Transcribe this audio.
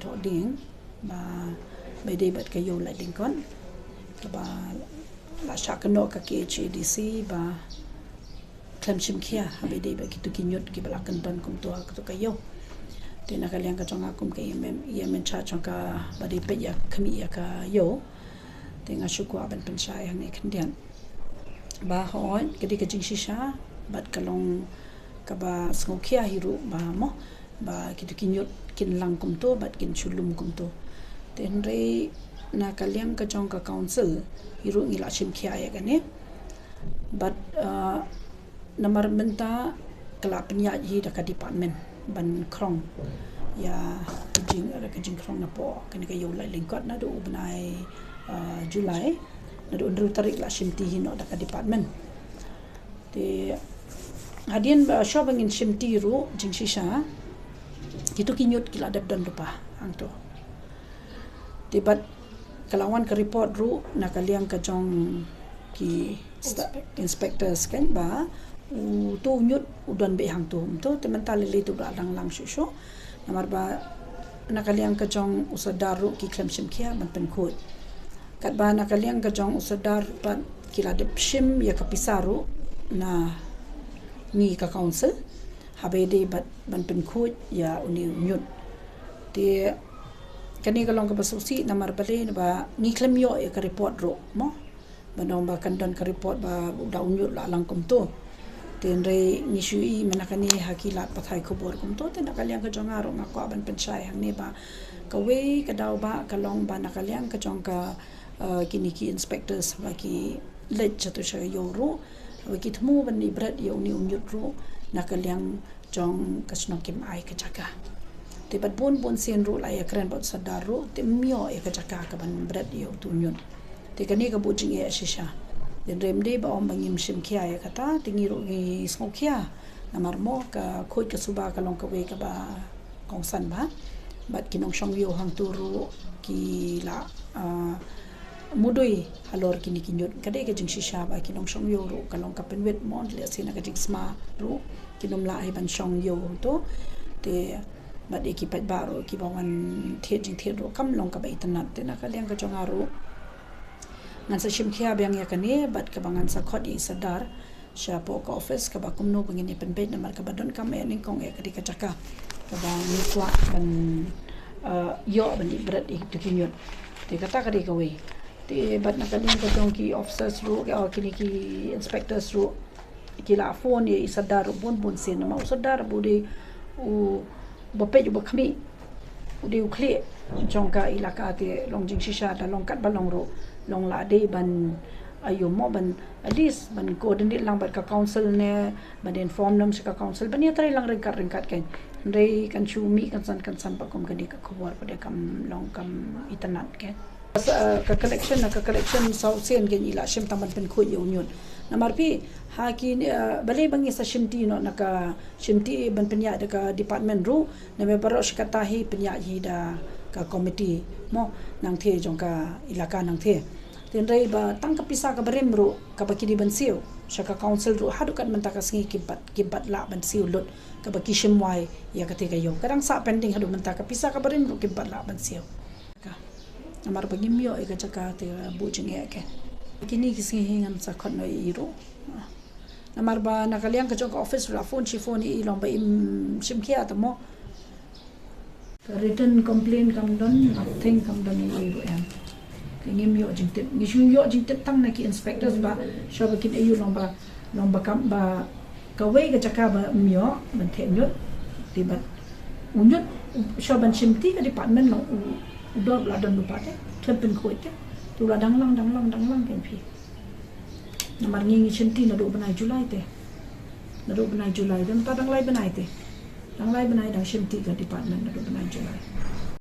thọ ding ba bây đây bật cái yêu Laitlyngkot ba là sao cái nọ cái KHADC ba klem chim kia bây đây bật cái tu ñiut cái bala kan don kum tua cái yêu thì nak kalian ka chong akum cái em cha chong ka badi pe ya kami ya ka yêu thì nga syukur ban pensai hang ni kendian ba hoi cái cái jing shisha bat kalong ka ba skokia hiru ba mo ba kitu ñiut kin lang kum tu bat kin chulum kum tu ten re na kalian ka chong ka council hiru ngila chim kia ya kan ni but namar menta kala penyak hi da ka department ban krong ya jing krong na po kan ka yo Laitlyngkot na do benai Julai na do ndru tarik la shimti hi no da ka department te hadian shopping in shimti ru jing shisha kitu ñiut kila dap dan lupa hang to tibat kalawan ke report ru na kaliang ka jong ki inspectors kan ba tu ñiut udan be hang tu temental le tu lang lang shu namar ba na kaliang ka jong usadar ru ki klem shim kia man pen khoi kat ba na kaliang ka jong usadar pat kila de shim ya ka pisaru na ni ka council habede bat ban pen khoi ya uni ñiut te kani kalong ka basusi namar bale ba ni klem yo ya ka report ro mo banong ba kan don ka report ba da ñiut la lang kum to ten re ni shui manakani hakilat pathai khobor kum to ten nakaliang ka jonga ro ngakwa ban pensai hang ne ba ka we ka daw ba kalong ba nakaliang ka jong ka kini ki inspectors ba ki let chatu sha yo ro ba ki thmu ban ni brat yo ni ñiut ro nakaliang jong ka snok kim ai ka jaka te bat bon sen ro la ya kren bot Sordar ro te mio ya ka jaka ka ban brat yo tu ñiut te kani ka bu jing ya shisha den remde ba om bangim shim kia ya kata tingi ro gi smokia namar mo ka khoi ka suba ka long ka we ka ba kong san ba bat kinong shong yo hang tu ro ki la mudui halor kini ñiut kade ka jing shisha ba kinong shong yo ro ka long ka penwet mon le sina ka jing sma ro kinom la ai ban shong yo to te bat ekipat ba ro ki bawan the jing the ro kam long ka ba itanat te na ka leng ka chonga ro ngan sa shimkhia bang ya kani bat ka bangan sa khot i Sordar sha po ka office ka ba kumno bangin ni penbet namar ka badon kam e ning kong e ka jaka ka ba ni kwa ban yo ban ibrat i tu ñiut te kata ka ka we te bat na kadin ka jong ki officers ru ka kini ki inspectors ru ki la phone i Sordar bon sen ma Sordar bu de u bope ju ba khami u de u khle jong ka ilaka te long jing shisha da long kat ba long ro long la de ban ayo mo ban at least ban coordinate lang bat ka council ne ban inform nam sa ka council ban ya try lang ringkat kan re kan chumi kan san pa kom kani ka khobor pa de kam long kam itanat ke ka collection sau sen gen ila shim taman pen khoi yo ñiut namar pi ha ki bale bangi sa shimti no naka shimti ban penya de ka department ru na me paro shikata hi penya hi da ka committee mo nang the jong ka ilaka nang the ten rei ba tang ka pisa ka barem ro ka bakidi ban siu sha ka council ro hadu kan man ta ka sngi kibat la ban siu lot ka baki shimwai ya ka te ka yo kadang sa pending hadu man ta ka pisa ka barem ro kibat la ban siu ka amar bagi mio e ka jaka te bu jing e ke kini ki sngi hingan sa khot no i ro namar ba nakaliang ka jong ka office la phone i long ba im shimkhia ta mo written complaint kam don nothing kam don i ro em ngim yo jing tip ni shu yo jing tip tang na ki inspectors ba shoba kin ayu long ba kam ba ka we ga jaka ba myo ban the ñiut ti ba ñiut shoban shimti ka department long do la don lu pa te thepin khoi te tu la dang lang ken phi namar ngi shimti na do banai Julai te na do banai Julai dan ta dang lai banai te dang lai banai dang shimti ka department na do banai Julai